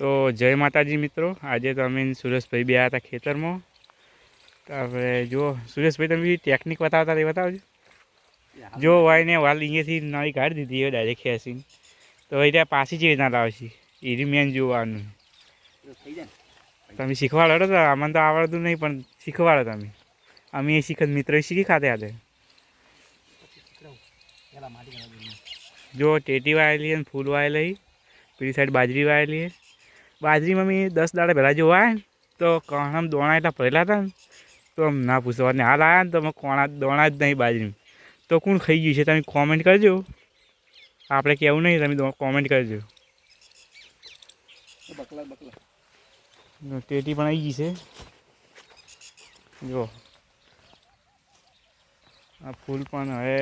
તો જય માતાજી મિત્રો, આજે તો અમે સુરેશભાઈ બે હતા ખેતરમાં. તો આપણે જો સુરેશભાઈ તમે ટેકનિક બતાવતા તે બતાવજો. જો વાયને વાલ અહીંયાથી નળી કાઢી દીધી એ ડાયરેક્ટ ખેંચીને, તો એ ત્યાં પાછી જે રીતના લાવશે એની મેન જોવાનું. તમે શીખવાડો તો અમને તો આવડતું નહીં, પણ શીખવાડો તમે. અમે એ શીખ મિત્રો શીખી ખાતે હાથે. જો ટેટી વાયેલી અને ફૂલ વાયેલી, પેલી સાઈડ બાજરી વાયેલી. બાજરીમાં મેં 10 દાડા પહેલાં જોવા ને તો કોણામ દોણા એટલા ભરેલા હતા ને, તો આમ ના પૂછવા ને હાલ આવ્યા ને તો દોણા જ નહીં બાજરી. તો કોણ ખાઈ ગયું છે તમે કોમેન્ટ કરજો. આપણે કહેવું નહીં, તમે કોમેન્ટ કરજો. ટેટી પણ આવી ગઈ છે. જો આ ફૂલ પણ હવે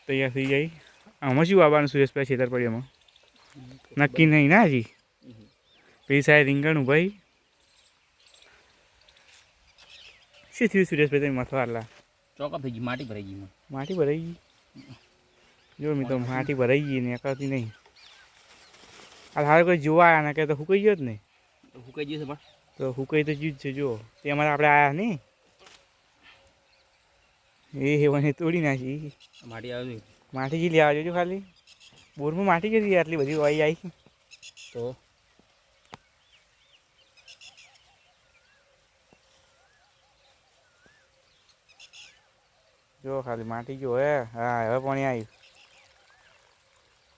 તૈયાર થઈ જાય. આમાં શું આવવાનું સુરેશભાઈ છેતરપડીયામાં નક્કી નહીં ના હજી. પેલી સાહેબ રીંગણું ભાઈ શું થયું સુરેશભાઈ તમે મથવા આટલા ચોકઅપ થઈ ગઈ, માટી ભરાઈ ગઈ. માટી ભરાઈ ગઈ. જો મિત્રો માટી ભરાઈ ગઈ ને એકડતી નહીં. આ હાલ કોઈ જોવા આવ્યા ને કે તો હુકાઈ ગયો જ નહીં. હુકાઈ ગયું છે પણ તો હુકાઈ તો જ્યું જ છે. જો તે અમારે આપણે આવ્યા નહીં એ હેવાને તોડી નાખી. માટી આવે માટી જી લેવા જોજો ખાલી. બોરમાં માટી કેટલી આટલી બધી વાઈ આવી તો જો ખાલી માટી જો હે. હા હવે પાણી આવ્યું.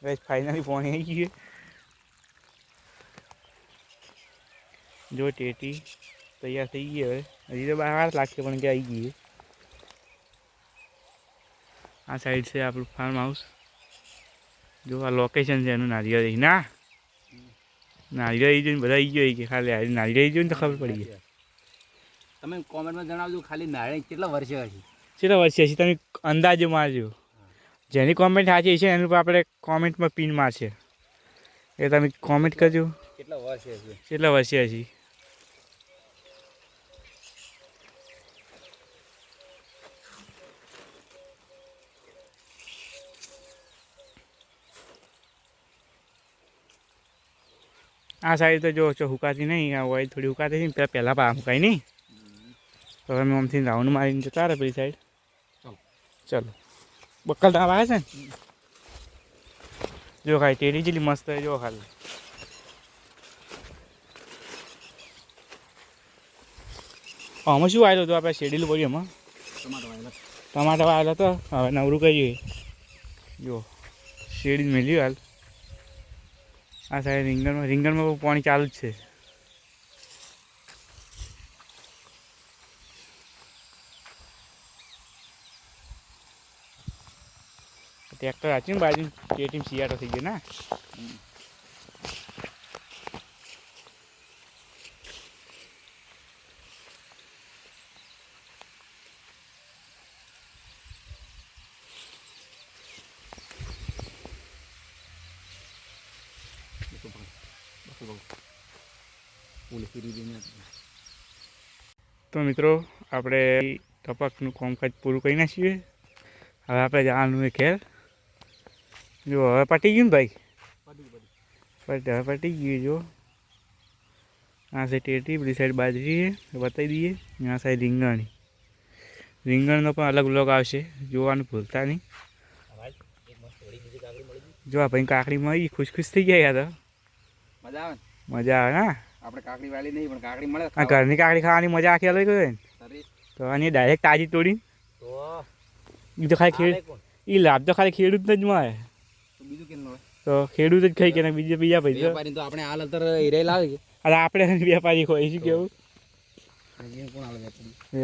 બસ ફાઇનલી પાણી આવી ગયું. જો ટેટી તૈયાર થઈ ગઈ. હવે હજી તો 12 વાર લાગશે પણ કે આવી ગઈ. આ સાઈડ છે આપણું ફાર્મ હાઉસ. જો આ લોકેશન છે એનું નારિયેળ. ના નારિયેળ આવી જોઈને બધા આવી ગયો કે ખાલી આ નારિયેળ જોઈને તો ખબર પડી ગઈ. તમે કોમેન્ટમાં જણાવજો ખાલી નાળિયેર કેટલા વર્ષે હશે. કેટલા વર્ષે હશે તમે અંદાજો મારજો. જેની કોમેન્ટ સાચી છે એનું આપણે કોમેન્ટમાં પિન મારશે એ તમે કોમેન્ટ કરજો. કેટલા વર્ષે હશે. કેટલા વર્ષે હશે. આ સાઈડ તો જો હુકાતી નહીં. આ હોય થોડી હુકાતી નહીં. પહેલાં પા હુકાય નહીં. તો અમે આમથી રાઉન્ડ મારીને જતા રહે પેલી સાઈડ. ચલો બક્કલ ટાપ આવે છે ને. જો ખાલી ટેડી જેટલી મસ્ત હોય. જો ખાલી આમાં શું આવેલું હતું આપણે શેડ્યુલ પડ્યું એમાં ટમાટર આવેલો હતો. હવે નવરું કરીએ. જો શેડી મેળ્યું હાલ. આ સાઈડ રીંગણમાં પાણી ચાલુ જ છે. ટ્રેક્ટર હાચી ને બાજુ ટેટીમ શિયાળો થઈ ગયો ના. તો મિત્રો આપણે ટપકનું કામકાજ પૂરું કરી નાખીએ. હવે આપણે જવાનું એ ઘેર. જો હવે પટી ગયું ને ભાઈ. હવે પટી ગયું. જો આ સાઈડ ટેટી, પેલી સાઈડ બાજરી બતાવી દઈએ. આ સાઈડ રીંગણનો પણ અલગ બ્લોગ આવશે, જોવાનું ભૂલતા નહીં. જો આ ભાઈ કાકડી મળી ખુશ થઈ ગયા તો મજા આવે. મજા આવે ના. આપણે કાકડી વાળી નહીં પણ કાકડી મળે. આ ઘરની કાકડી ખાવાની મજા આખી અલગ હોય ને. તો આની ડાયરેક્ટ તાજી તોડી એ તો ખાલી એ લાભ તો ખાલી ખેડૂત જ મળે. બીજું કેમ હોય તો ખેડૂત જ ખાઈ કે બીજા પૈસા વેપારી તો આપણે હાલ અત્યારે હીરે લાવે કે અરે આપણે વેપારી હોય શું કેવું. કોણ હાલે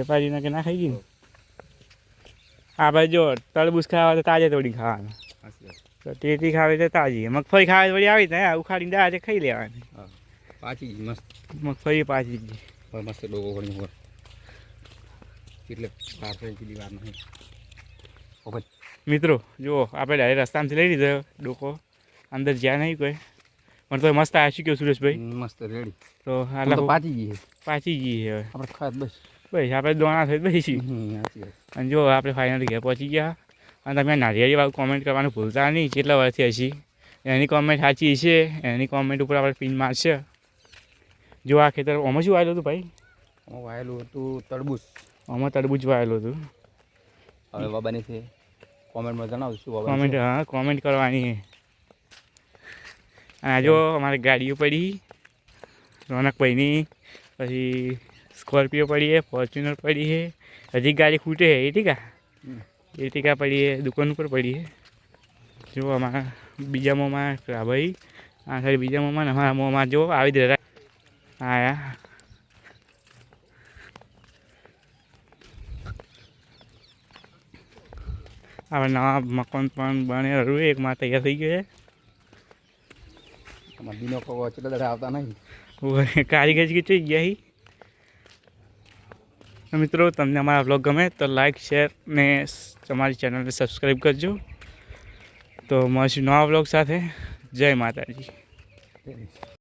વેપારીને કે ના ખાઈ ગયું. આપણે જો તરબૂચ ખાવા તો તાજે તોડી ખાવાનું. તો ટેટી ખાવી તો તાજી. મગફળી ખાવી વળી આવી ને ઉખાડીને દાજે ખાઈ લેવાની. પાછી મસ્ત મગફળી પાછી ગઈ મસ્ત ડોકો ઘણી હોય એટલે 12 કિલો વાર નહીં. મિત્રો જો આપણે ડાયરેક્ટ રસ્તામાંથી લઈ લીધો ડોકો. અંદર જ્યાં નહીં કોઈ પણ તો મસ્ત આવ્યા. શું કહ્યું સુરેશભાઈ? મસ્ત રેડી. તો હાલ પાછી ગઈ હવે આપણે ખાત બસ આપણે દોણા થઈ બેસી. અને જો આપણે ફાઇનલી ઘેર પહોંચી ગયા. અને તમે નારિયેળી વાળું કોમેન્ટ કરવાનું ભૂલતા નહીં. કેટલા વર્ષથી હશી એની કોમેન્ટ સાચી છે, એની કોમેન્ટ ઉપર આપણે પિન મારશે. જો આ ખેતર આમાં શું વાયેલું હતું ભાઈ? વાયેલું હતું તરબૂચ. આમાં તરબૂચ વાયેલું હતું. હવે બાબાની છે કોમેન્ટમાં જણાવજો શું બાબા કોમેન્ટ, હા કોમેન્ટ કરવાની છે. અને આ જો અમારી ગાડીઓ પડી, રોનકભાઈની, પછી સ્કોર્પિયો પડી છે, ફોર્ચ્યુનર પડી છે, હજી ગાડી ખૂટે છે એર્ટિગા. એર્ટિગા પડી છે, દુકાન ઉપર પડી છે. જો અમારા બીજા મોંમાં ભાઈ, આ સાઈડ બીજા મોંમાં, અમારા મોંમાં જો આવી જ રહ્યા. આયા હવે નવા મકાન પણ બને રહ્યું, એક માં તૈયાર થઈ ગયો અમારા દિનો કહો ચેટલા દાડા આવતા નહીં. છે. કારીગર કે થઈ ગયા હી. મિત્રો તમને અમારા બ્લોગ ગમે તો લાઈક, શેર ને તમારી ચેનલને સબસ્ક્રાઈબ કરજો. તો મળશું નવા બ્લોગ સાથે. જય માતાજી.